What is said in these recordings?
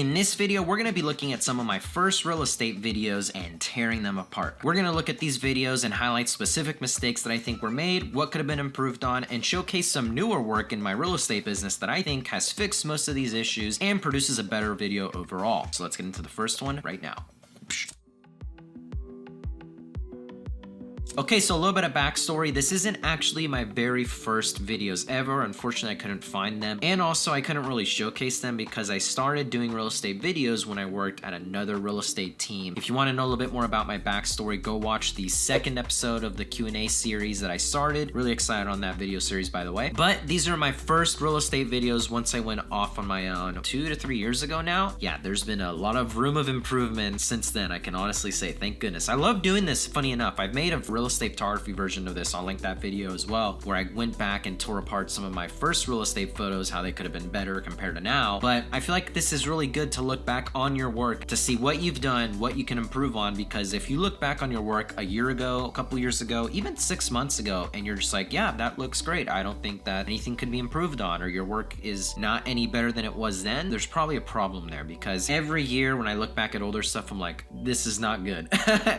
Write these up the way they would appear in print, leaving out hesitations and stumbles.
In this video, we're gonna be looking at some of my first real estate videos and tearing them apart. We're gonna look at these videos and highlight specific mistakes that I think were made, what could have been improved on, and showcase some newer work in my real estate business that I think has fixed most of these issues and produces a better video overall. So let's get into the first one right now. Okay, so a little bit of backstory. This isn't actually my very first videos ever. Unfortunately, I couldn't find them. And also, I couldn't really showcase them because I started doing real estate videos when I worked at another real estate team. If you want to know a little bit more about my backstory, go watch the second episode of the Q&A series that I started. Really excited on that video series, by the way. But these are my first real estate videos once I went off on my own 2 to 3 years ago now. Yeah, there's been a lot of room of improvement since then. I can honestly say, thank goodness. I love doing this, funny enough. I've made a real estate photography version of this. I'll link that video as well, where I went back and tore apart some of my first real estate photos, how they could have been better compared to now. But I feel like this is really good to look back on your work to see what you've done, what you can improve on, because if you look back on your work a year ago, a couple years ago, even 6 months ago, and you're just like, yeah, that looks great. I don't think that anything could be improved on, or your work is not any better than it was then, there's probably a problem there, because every year when I look back at older stuff, I'm like, this is not good.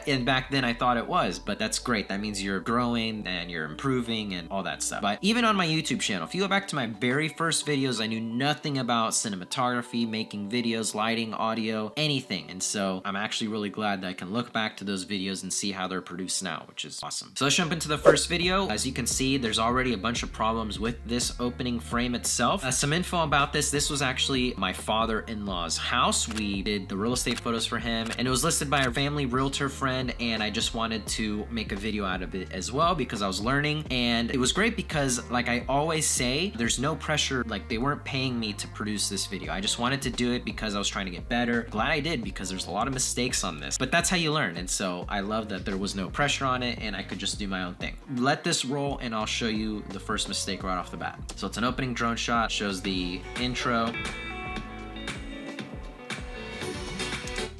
And back then I thought it was, but that's great. That means you're growing and you're improving and all that stuff. But even on my YouTube channel, if you go back to my very first videos, I knew nothing about cinematography, making videos, lighting, audio, anything. And so I'm actually really glad that I can look back to those videos and see how they're produced now, which is awesome. So let's jump into the first video. As you can see, there's already a bunch of problems with this opening frame itself. Some info about this. This was actually my father-in-law's house. We did the real estate photos for him, and it was listed by a family realtor friend, and I just wanted to make a video out of it as well because I was learning. And it was great because, like I always say, there's no pressure. Like, they weren't paying me to produce this video. I just wanted to do it because I was trying to get better. Glad I did, because there's a lot of mistakes on this, but that's how you learn. And so I love that there was no pressure on it and I could just do my own thing. Let this roll and I'll show you the first mistake right off the bat. So it's an opening drone shot, shows the intro.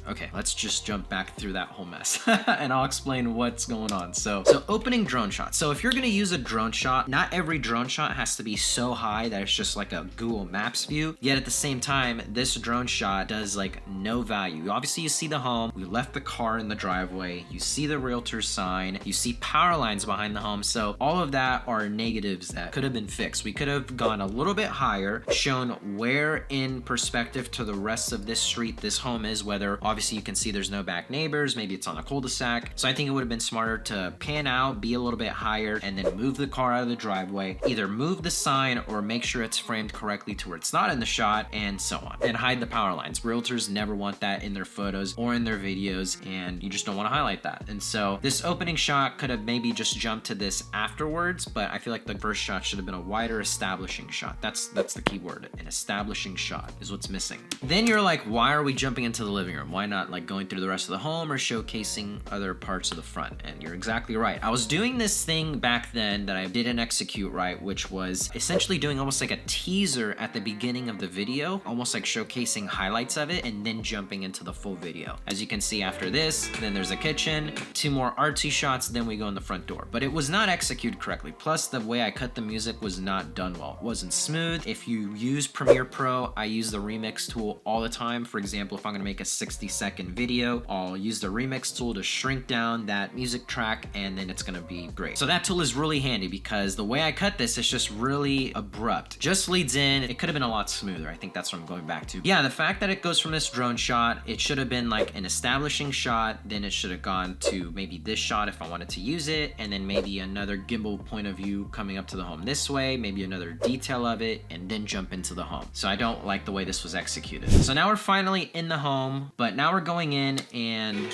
Okay, let's just jump back through that whole mess and I'll explain what's going on. So opening drone shot. So if you're gonna use a drone shot, not every drone shot has to be so high that it's just like a Google Maps view. Yet at the same time, this drone shot does like no value. Obviously you see the home, we left the car in the driveway, you see the realtor's sign, you see power lines behind the home. So all of that are negatives that could have been fixed. We could have gone a little bit higher, shown where in perspective to the rest of this street this home is, whether obviously you can see there's no back neighbors, maybe it's on a cul-de-sac. So I think it would have been smarter to pan out, be a little bit higher, and then move the car out of the driveway, either move the sign or make sure it's framed correctly to where it's not in the shot, and so on. And hide the power lines. Realtors never want that in their photos or in their videos, and you just don't want to highlight that. And so this opening shot could have maybe just jumped to this afterwards, but I feel like the first shot should have been a wider establishing shot. That's the key word. An establishing shot is what's missing. Then you're like, why are we jumping into the living room? Why not like going through the rest of the home or showcasing other parts of the front? And you're exactly right. I was doing this thing back then that I didn't execute right, which was essentially doing almost like a teaser at the beginning of the video, almost like showcasing highlights of it and then jumping into the full video. As you can see after this, then there's a kitchen, 2 more artsy shots, then we go in the front door. But it was not executed correctly. Plus the way I cut the music was not done well. It wasn't smooth. If you use Premiere Pro, I use the remix tool all the time. For example, if I'm gonna make a 60-second video, I'll use the remix tool to shrink down that music track, and then it's gonna be great. So that tool is really handy because the way I cut this is just really abrupt. Just leads in. It could have been a lot smoother. I think that's what I'm going back to. Yeah, the fact that it goes from this drone shot, it should have been like an establishing shot, then it should have gone to maybe this shot if I wanted to use it, and then maybe another gimbal point of view coming up to the home this way, maybe another detail of it, and then jump into the home. So I don't like the way this was executed. So now we're finally in the home, but now we're going in and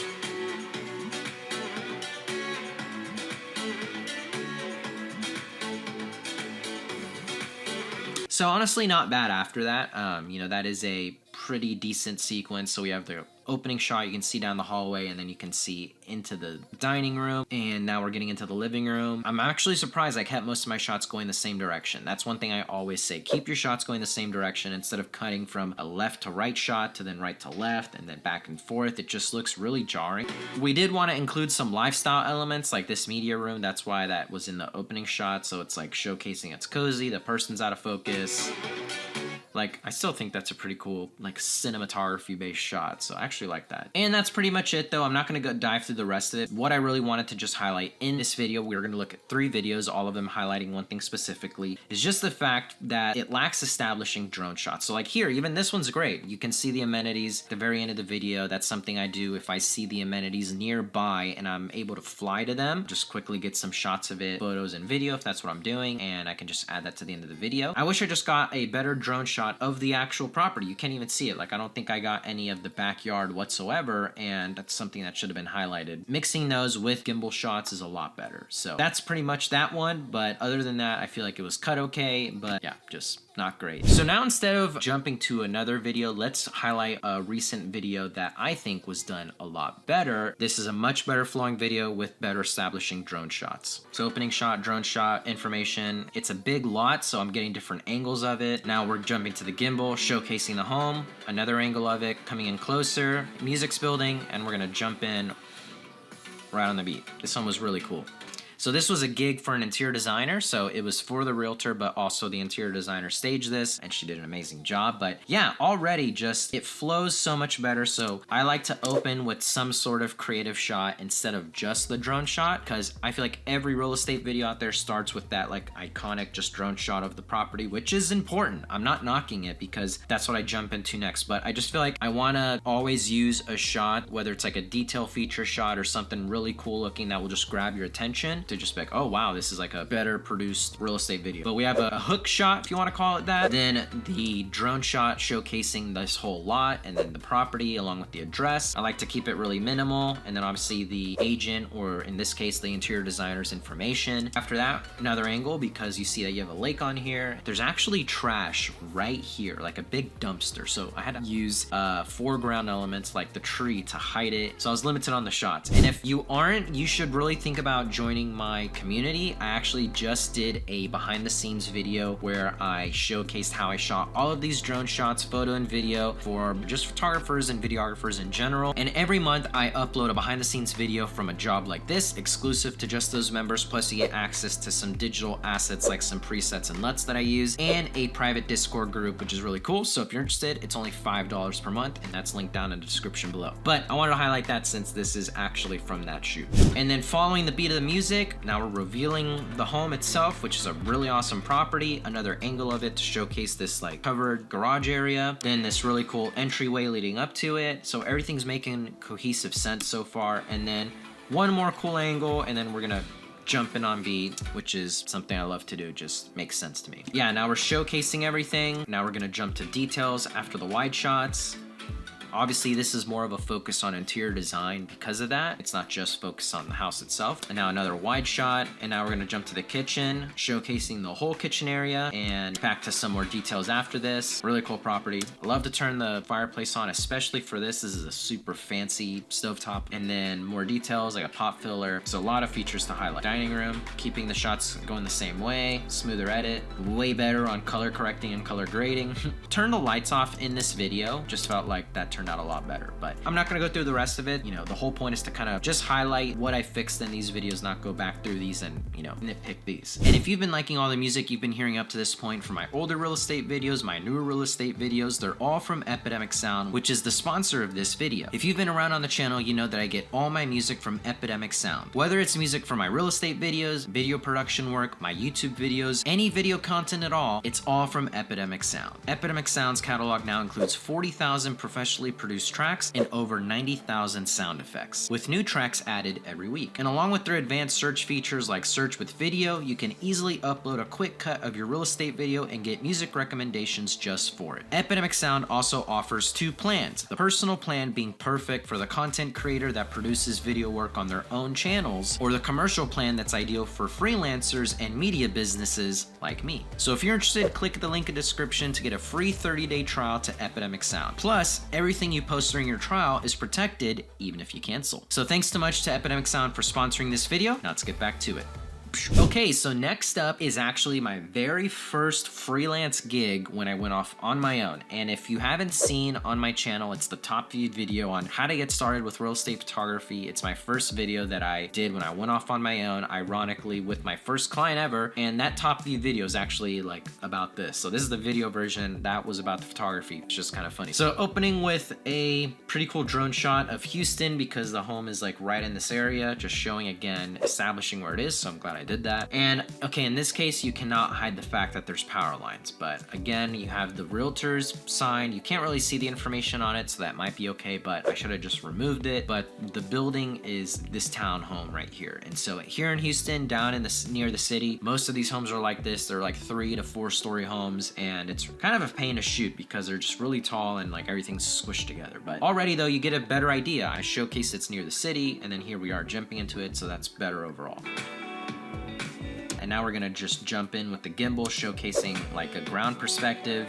so honestly not bad after that. You know, that is a pretty decent sequence. So we have the opening shot, you can see down the hallway, and then you can see into the dining room, and now we're getting into the living room. I'm actually surprised I kept most of my shots going the same direction. That's one thing I always say. Keep your shots going the same direction instead of cutting from a left to right shot to then right to left and then back and forth. It just looks really jarring. We did want to include some lifestyle elements like this media room. That's why that was in the opening shot. So it's like showcasing it's cozy, the person's out of focus. like, I still think that's a pretty cool, like, cinematography-based shot, so I actually like that. And that's pretty much it, though. I'm not gonna go dive through the rest of it. What I really wanted to just highlight in this video, we're gonna look at 3 videos, all of them highlighting one thing specifically, is just the fact that it lacks establishing drone shots. So like here, even this one's great. You can see the amenities at the very end of the video. That's something I do if I see the amenities nearby and I'm able to fly to them, just quickly get some shots of it, photos and video if that's what I'm doing, and I can just add that to the end of the video. I wish I just got a better drone shot of the actual property. You can't even see it. Like, I don't think I got any of the backyard whatsoever, and that's something that should have been highlighted. Mixing those with gimbal shots is a lot better. So that's pretty much that one, but other than that, I feel like it was cut okay, but yeah, just not great. So now instead of jumping to another video, let's highlight a recent video that I think was done a lot better. This is a much better flowing video with better establishing drone shots. So opening shot, drone shot, information. It's a big lot, so I'm getting different angles of it. Now we're jumping to the gimbal, showcasing the home, another angle of it, coming in closer, music's building, and we're gonna jump in right on the beat. This one was really cool. So this was a gig for an interior designer, so it was for the realtor, but also the interior designer staged this, and she did an amazing job. But yeah, already just, it flows so much better. So I like to open with some sort of creative shot instead of just the drone shot, because I feel like every real estate video out there starts with that like iconic just drone shot of the property, which is important. I'm not knocking it because that's what I jump into next, but I just feel like I want to always use a shot, whether it's like a detail feature shot or something really cool looking that will just grab your attention, to just be like, oh wow, this is like a better produced real estate video. But we have a hook shot, if you want to call it that, then the drone shot showcasing this whole lot, and then the property along with the address. I like to keep it really minimal, and then obviously the agent, or in this case the interior designer's information. After that, another angle, because you see that you have a lake on here. There's actually trash right here, like a big dumpster, so I had to use foreground elements like the tree to hide it, so I was limited on the shots. And if you aren't, you should really think about joining my community. I actually just did a behind the scenes video where I showcased how I shot all of these drone shots, photo and video, for just photographers and videographers in general. And every month I upload a behind the scenes video from a job like this, exclusive to just those members, plus you get access to some digital assets like some presets and LUTs that I use, and a private Discord group, which is really cool. So if you're interested, it's only $5 per month, and that's linked down in the description below. But I wanted to highlight that since this is actually from that shoot. And then following the beat of the music, now we're revealing the home itself, which is a really awesome property. Another angle of it to showcase this like covered garage area. Then this really cool entryway leading up to it. So everything's making cohesive sense so far. And then one more cool angle, and then we're gonna jump in on beat, which is something I love to do, just makes sense to me. Yeah, now we're showcasing everything. Now we're gonna jump to details after the wide shots. Obviously, this is more of a focus on interior design because of that. It's not just focused on the house itself. And now another wide shot, and now we're gonna jump to the kitchen, showcasing the whole kitchen area, and back to some more details after this. Really cool property. I love to turn the fireplace on, especially for this. This is a super fancy stovetop. And then more details, like a pop filler. So a lot of features to highlight. Dining room, keeping the shots going the same way, smoother edit, way better on color correcting and color grading. Turn the lights off in this video, just felt like that turned out a lot better, but I'm not gonna go through the rest of it. You know, the whole point is to kind of just highlight what I fixed in these videos, not go back through these and, you know, nitpick these. And if you've been liking all the music you've been hearing up to this point from my older real estate videos, my newer real estate videos, they're all from Epidemic Sound, which is the sponsor of this video. If you've been around on the channel, you know that I get all my music from Epidemic Sound. Whether it's music for my real estate videos, video production work, my YouTube videos, any video content at all, it's all from Epidemic Sound. Epidemic Sound's catalog now includes 40,000 professionally produced tracks and over 90,000 sound effects, with new tracks added every week. And along with their advanced search features like search with video, you can easily upload a quick cut of your real estate video and get music recommendations just for it. Epidemic Sound also offers 2 plans, the personal plan being perfect for the content creator that produces video work on their own channels, or the commercial plan that's ideal for freelancers and media businesses like me. So if you're interested, click the link in the description to get a free 30-day trial to Epidemic Sound. Plus, everything you post during your trial is protected even if you cancel. So thanks so much to Epidemic Sound for sponsoring this video. Now let's get back to it. Okay, so next up is actually my very first freelance gig when I went off on my own. And if you haven't seen on my channel, it's the top viewed video on how to get started with real estate photography. It's my first video that I did when I went off on my own, ironically with my first client ever. And that top viewed video is actually like about this. So this is the video version. That was about the photography. It's just kind of funny. So opening with a pretty cool drone shot of Houston because the home is like right in this area, just showing again, establishing where it is. So I'm glad I did that. And okay, in this case, you cannot hide the fact that there's power lines, but again, you have the realtor's sign. You can't really see the information on it, so that might be okay, but I should have just removed it. But the building is this town home right here. And so here in Houston, down in near the city, most of these homes are like this. They're like 3 to 4 story homes, and it's kind of a pain to shoot because they're just really tall and like everything's squished together. But already though, you get a better idea. I showcase it's near the city, and then here we are jumping into it, so that's better overall. And now we're gonna just jump in with the gimbal, showcasing like a ground perspective.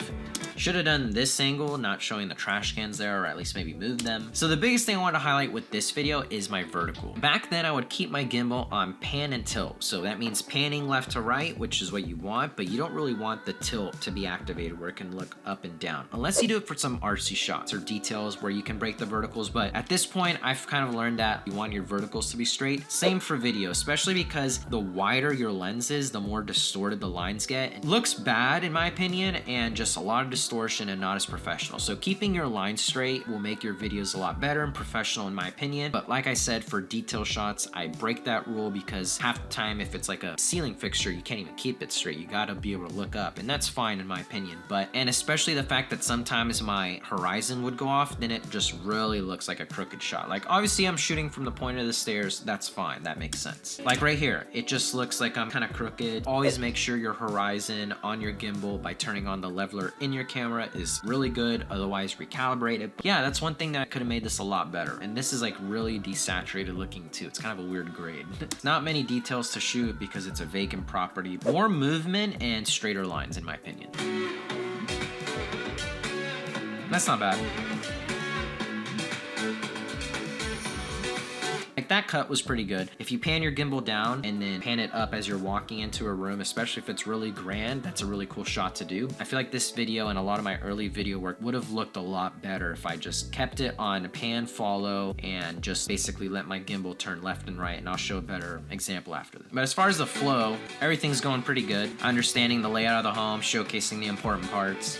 Should have done this angle, not showing the trash cans there, or at least maybe move them. So the biggest thing I want to highlight with this video is my vertical. Back then I would keep my gimbal on pan and tilt. So that means panning left to right, which is what you want, but you don't really want the tilt to be activated where it can look up and down. Unless you do it for some artsy shots or details where you can break the verticals. But at this point, I've kind of learned that you want your verticals to be straight. Same for video, especially because the wider your lens is, the more distorted the lines get. It looks bad in my opinion, and just a lot of distortion and not as professional. So keeping your lines straight will make your videos a lot better and professional in my opinion. But like I said, for detail shots, I break that rule because half the time if it's like a ceiling fixture, you can't even keep it straight. You gotta be able to look up, and that's fine in my opinion. And especially the fact that sometimes my horizon would go off, then it just really looks like a crooked shot. Like obviously I'm shooting from the point of the stairs, that's fine, that makes sense. Like right here, it just looks like I'm kind of crooked. Always make sure your horizon on your gimbal by turning on the leveler in your camera is really good, otherwise recalibrate it. Yeah, that's one thing that could have made this a lot better. And this is like really desaturated looking too. It's kind of a weird grade. Not many details to shoot because it's a vacant property. More movement and straighter lines in my opinion. That's not bad. Like that cut was pretty good. If you pan your gimbal down and then pan it up as you're walking into a room, especially if it's really grand, that's a really cool shot to do. I feel like this video and a lot of my early video work would have looked a lot better if I just kept it on pan follow and just basically let my gimbal turn left and right, and I'll show a better example after this. But as far as the flow, everything's going pretty good. Understanding the layout of the home, showcasing the important parts.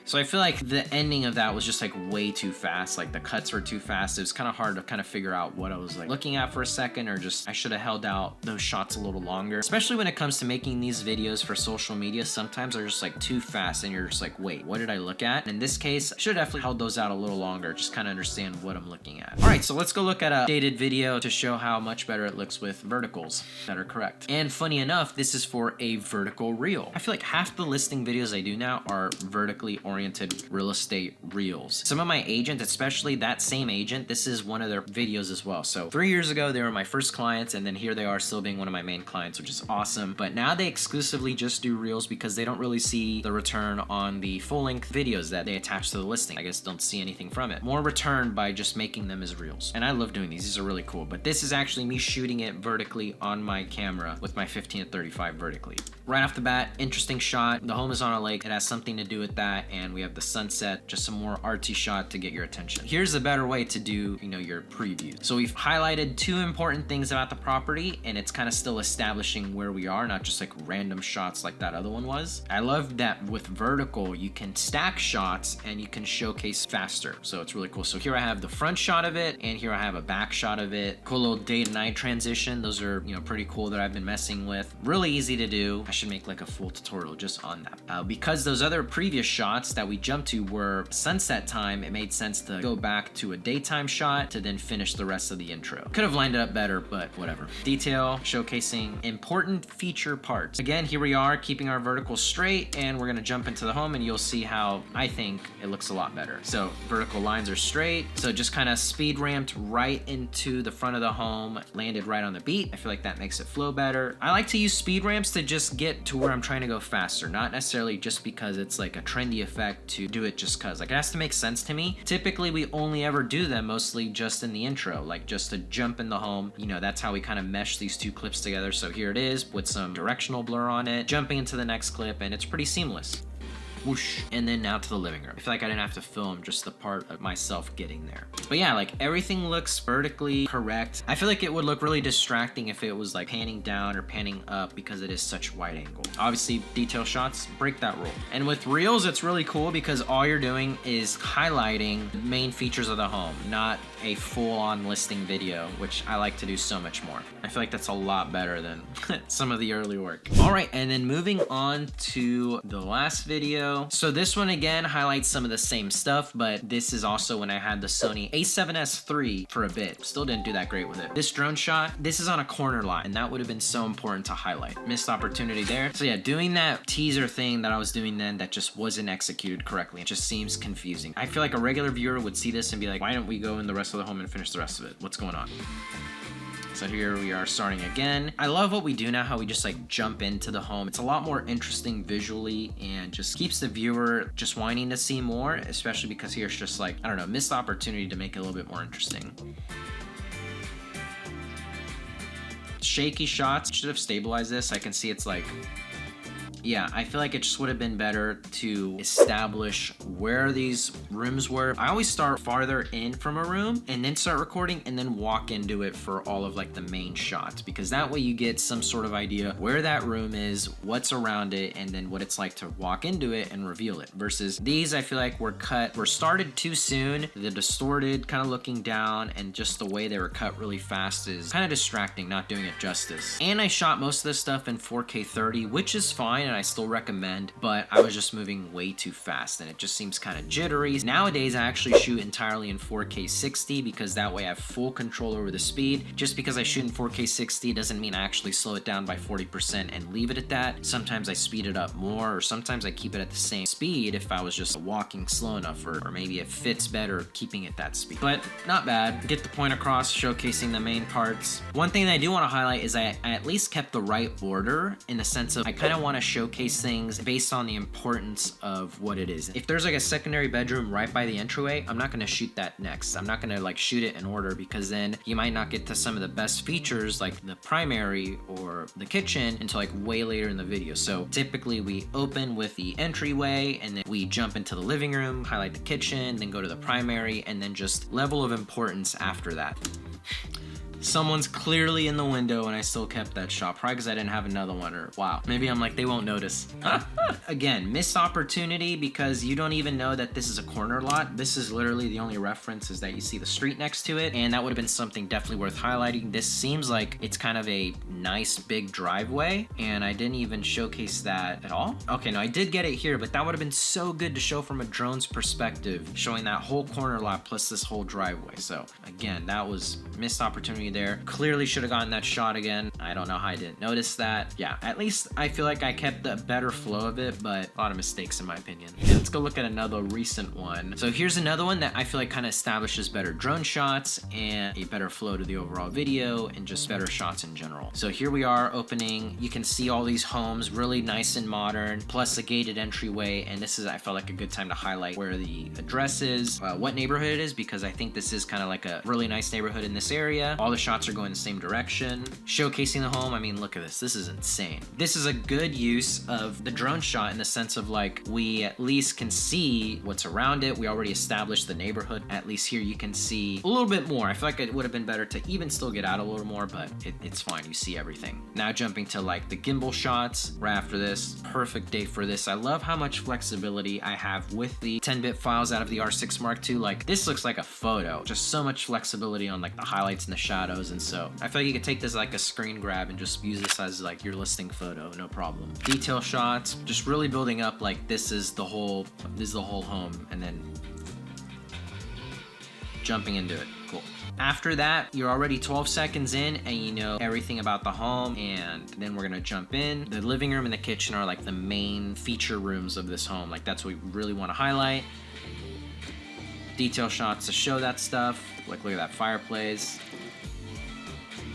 So I feel like the ending of that was just like way too fast. Like the cuts were too fast. It was kind of hard to kind of figure out what I was like looking at for a second, or just I should have held out those shots a little longer. Especially when it comes to making these videos for social media, sometimes they're just like too fast and you're just like, wait, what did I look at? In this case, I should have definitely held those out a little longer, just kind of understand what I'm looking at. All right, so let's go look at a dated video to show how much better it looks with verticals that are correct. And funny enough, this is for a vertical reel. I feel like half the listing videos I do now are vertically oriented real estate reels. Some of my agents, especially that same agent, this is one of their videos as well. So 3 years ago, they were my first clients, and then here they are still being one of my main clients, which is awesome. But now they exclusively just do reels because they don't really see the return on the full-length videos that they attach to the listing. I guess don't see anything from it. More return by just making them as reels. And I love doing these. These are really cool. But this is actually me shooting it vertically on my camera with my 15-35 vertically. Right off the bat, interesting shot. The home is on a lake. It has something to do with that, and we have the sunset, just some more artsy shot to get your attention. Here's a better way to do, your preview. So we've highlighted 2 important things about the property, and it's kind of still establishing where we are, not just like random shots like that other one was. I love that with vertical, you can stack shots and you can showcase faster. So it's really cool. So here I have the front shot of it, and here I have a back shot of it. Cool little day to night transition. Those are, pretty cool that I've been messing with. Really easy to do. I should make like a full tutorial just on that. Because those other previous shots that we jumped to were sunset time, it made sense to go back to a daytime shot to then finish the rest of the intro. Could have lined it up better, but whatever. Detail, showcasing important feature parts. Again, here we are keeping our vertical straight, and we're gonna jump into the home and you'll see how I think it looks a lot better. So vertical lines are straight. So just kind of speed ramped right into the front of the home, landed right on the beat. I feel like that makes it flow better. I like to use speed ramps to just get to where I'm trying to go faster, not necessarily just because it's like a trendy effect expect to do it just cause. Like, it has to make sense to me. Typically, we only ever do them mostly just in the intro, like just to jump in the home. You know, that's how we kind of mesh these two clips together. So here it is with some directional blur on it, jumping into the next clip, and it's pretty seamless. Whoosh, and then now to the living room. I feel like I didn't have to film just the part of myself getting there. But yeah, like everything looks vertically correct. I feel like it would look really distracting if it was like panning down or panning up because it is such wide angle. Obviously, detail shots break that rule. And with Reels, it's really cool because all you're doing is highlighting the main features of the home, not a full-on listing video, which I like to do so much more. I feel like that's a lot better than some of the early work. All right, and then moving on to the last video. So this one again highlights some of the same stuff, but this is also when I had the Sony a7S III for a bit. Still didn't do that great with it. This drone shot, this is on a corner lot, and that would have been so important to highlight. Missed opportunity there. So yeah, doing that teaser thing that I was doing then that just wasn't executed correctly. It just seems confusing. I feel like a regular viewer would see this and be like, why don't we go in the rest of the home and finish the rest of it? What's going on? So here we are starting again. I love what we do now, how we just like jump into the home. It's a lot more interesting visually and just keeps the viewer just wanting to see more, especially because here's just like, I don't know, missed opportunity to make it a little bit more interesting. Shaky shots, should have stabilized this. I can see it's like, yeah, I feel like it just would have been better to establish where these rooms were. I always start farther in from a room and then start recording and then walk into it for all of like the main shots, because that way you get some sort of idea where that room is, what's around it, and then what it's like to walk into it and reveal it. Versus these, I feel like were started too soon. The distorted kind of looking down and just the way they were cut really fast is kind of distracting, not doing it justice. And I shot most of this stuff in 4K 30, which is fine. I still recommend, but I was just moving way too fast and it just seems kind of jittery. Nowadays, I actually shoot entirely in 4K 60 because that way I have full control over the speed. Just because I shoot in 4K 60 doesn't mean I actually slow it down by 40% and leave it at that. Sometimes I speed it up more, or sometimes I keep it at the same speed if I was just walking slow enough, or maybe it fits better keeping it that speed. But not bad. Get the point across, showcasing the main parts. One thing that I do want to highlight is I at least kept the right order, in the sense of I kind of want to showcase things based on the importance of what it is. If there's like a secondary bedroom right by the entryway, I'm not going to shoot that next. I'm not going to like shoot it in order, because then you might not get to some of the best features like the primary or the kitchen until like way later in the video. So typically we open with the entryway and then we jump into the living room, highlight the kitchen, then go to the primary, and then just level of importance after that. Someone's clearly in the window and I still kept that shot, probably because I didn't have another one, or wow, maybe I'm like, they won't notice. Again, missed opportunity because you don't even know that this is a corner lot. This is literally the only reference is that you see the street next to it, and that would have been something definitely worth highlighting. This seems like it's kind of a nice big driveway, and I didn't even showcase that at all. Okay, no, I did get it here, but that would have been so good to show from a drone's perspective, showing that whole corner lot plus this whole driveway. So again, that was missed opportunity there. Clearly should have gotten that shot again. I don't know how I didn't notice that. Yeah, at least I feel like I kept the better flow of it, but a lot of mistakes in my opinion. Okay, let's go look at another recent one. So here's another one that I feel like kind of establishes better drone shots and a better flow to the overall video and just better shots in general. So here we are opening. You can see all these homes really nice and modern, plus a gated entryway. And this is, I felt like, a good time to highlight where the address is, what neighborhood it is, because I think this is kind of like a really nice neighborhood in this area. All the shots are going the same direction. Showcasing the home, I mean, look at this. This is insane. This is a good use of the drone shot in the sense of like, we at least can see what's around it. We already established the neighborhood. At least here you can see a little bit more. I feel like it would have been better to even still get out a little more, but it's fine. You see everything. Now jumping to like the gimbal shots right after this. Perfect day for this. I love how much flexibility I have with the 10-bit files out of the R6 Mark II. Like, this looks like a photo. Just so much flexibility on like the highlights and the shadows, and so I feel like you could take this like a screen grab and just use this as like your listing photo, no problem. Detail shots, just really building up like this is the whole home, and then jumping into it. Cool. After that, you're already 12 seconds in and you know everything about the home, and then we're gonna jump in. The living room and the kitchen are like the main feature rooms of this home. Like, that's what we really want to highlight. Detail shots to show that stuff. Like, look at that fireplace.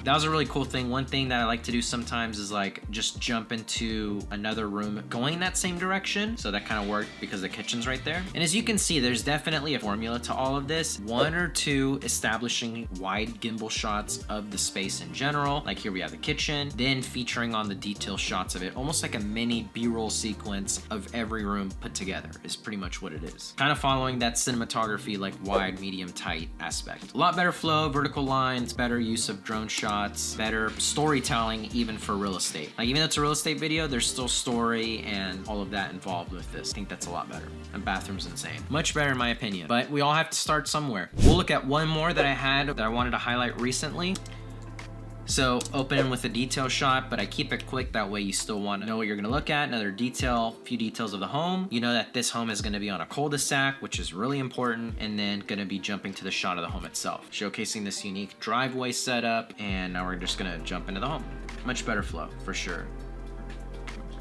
that was a really cool thing. One thing that I like to do sometimes is like just jump into another room going that same direction. So that kind of worked because the kitchen's right there. And as you can see, there's definitely a formula to all of this. 1 or 2 establishing wide gimbal shots of the space in general. Like here we have the kitchen, then featuring on the detail shots of it, almost like a mini B-roll sequence of every room put together is pretty much what it is. Kind of following that cinematography, like wide, medium, tight aspect. A lot better flow, vertical lines, better use of drone shots, better storytelling even for real estate. Like even though it's a real estate video, there's still story and all of that involved with this. I think that's a lot better. And bathroom's insane. Much better in my opinion, but we all have to start somewhere. We'll look at one more that I had that I wanted to highlight recently. So open with a detail shot, but I keep it quick. That way you still want to know what you're gonna look at. Another detail, few details of the home. You know that this home is gonna be on a cul-de-sac, which is really important, and then gonna be jumping to the shot of the home itself. Showcasing this unique driveway setup, and now we're just gonna jump into the home. Much better flow, for sure.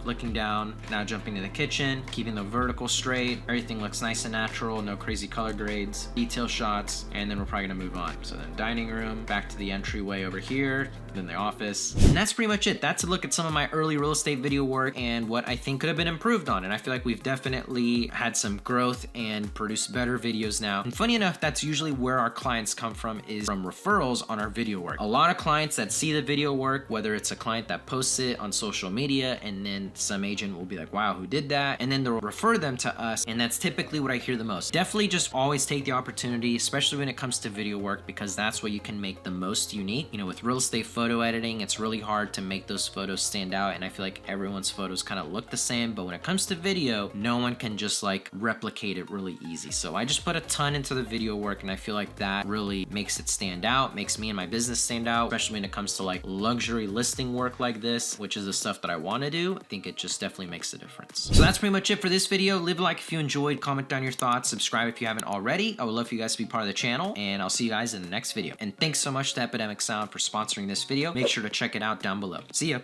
Looking down, now jumping to the kitchen, keeping the vertical straight. Everything looks nice and natural, no crazy color grades, detail shots, and then we're probably gonna move on. So then dining room, back to the entryway over here, then the office. And that's pretty much it. That's a look at some of my early real estate video work and what I think could have been improved on. And I feel like we've definitely had some growth and produced better videos now. And funny enough, that's usually where our clients come from, is from referrals on our video work. A lot of clients that see the video work, whether it's a client that posts it on social media and then some agent will be like, wow, who did that? And then they'll refer them to us. And that's typically what I hear the most. Definitely just always take the opportunity, especially when it comes to video work, because that's what you can make the most unique. You know, with real estate photo editing, it's really hard to make those photos stand out. And I feel like everyone's photos kind of look the same, but when it comes to video, no one can just like replicate it really easy. So I just put a ton into the video work, and I feel like that really makes it stand out, makes me and my business stand out, especially when it comes to like luxury listing work like this, which is the stuff that I want to do. I think it just definitely makes a difference. So that's pretty much it for this video. Leave a like if you enjoyed, comment down your thoughts, subscribe if you haven't already. I would love for you guys to be part of the channel, and I'll see you guys in the next video. And thanks so much to Epidemic Sound for sponsoring this video. Make sure to check it out down below. See ya.